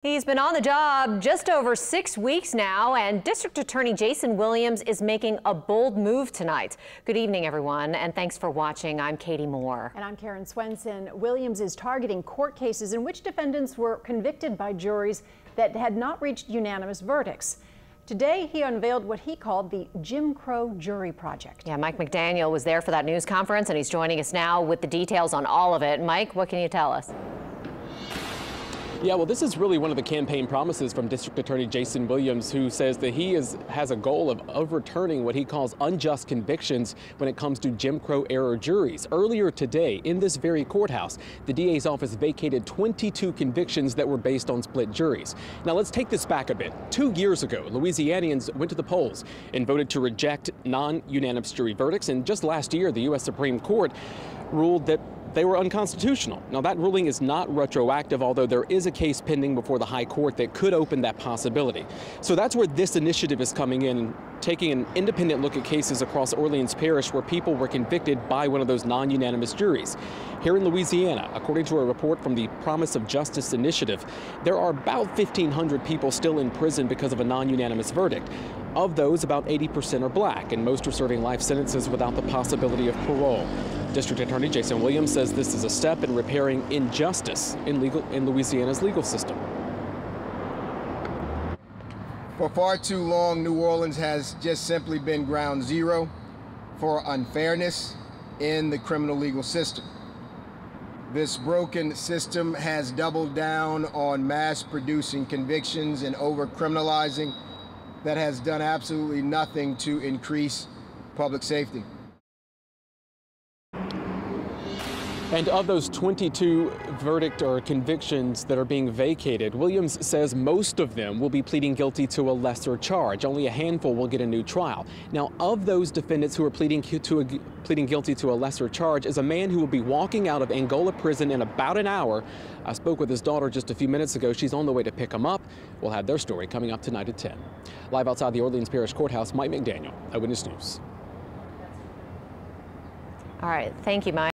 He's been on the job just over 6 weeks now, and District Attorney Jason Williams is making a bold move tonight. Good evening, everyone, and thanks for watching. I'm Katie Moore. And I'm Karen Swenson. Williams is targeting court cases in which defendants were convicted by juries that had not reached unanimous verdicts. Today, he unveiled what he called the Jim Crow Jury Project. Yeah, Mike McDaniel was there for that news conference, and he's joining us now with the details on all of it. Mike, what can you tell us? Yeah, well, this is really one of the campaign promises from District Attorney Jason Williams, who says that he has a goal of overturning what he calls unjust convictions when it comes to Jim Crow era juries. Earlier today, in this very courthouse, the DA's office vacated 22 convictions that were based on split juries. Now, let's take this back a bit. 2 years ago, Louisianians went to the polls and voted to reject non-unanimous jury verdicts. And just last year, the U.S. Supreme Court ruled that they were unconstitutional. Now, that ruling is not retroactive, although there is a case pending before the High Court that could open that possibility. So that's where this initiative is coming in, taking an independent look at cases across Orleans Parish where people were convicted by one of those non-unanimous juries. Here in Louisiana, according to a report from the Promise of Justice Initiative, there are about 1,500 people still in prison because of a non-unanimous verdict. Of those, about 80% are black, and most are serving life sentences without the possibility of parole. District Attorney Jason Williams says this is a step in repairing injustice in Louisiana's legal system. For far too long, New Orleans has just simply been ground zero for unfairness in the criminal legal system. This broken system has doubled down on mass-producing convictions and over-criminalizing that has done absolutely nothing to increase public safety. And of those 22 verdict or convictions that are being vacated, Williams says most of them will be pleading guilty to a lesser charge. Only a handful will get a new trial. Now, of those defendants who are pleading guilty to a lesser charge is a man who will be walking out of Angola prison in about an hour. I spoke with his daughter just a few minutes ago. She's on the way to pick him up. We'll have their story coming up tonight at 10. Live outside the Orleans Parish Courthouse, Mike McDaniel, Eyewitness News. All right, thank you, Mike.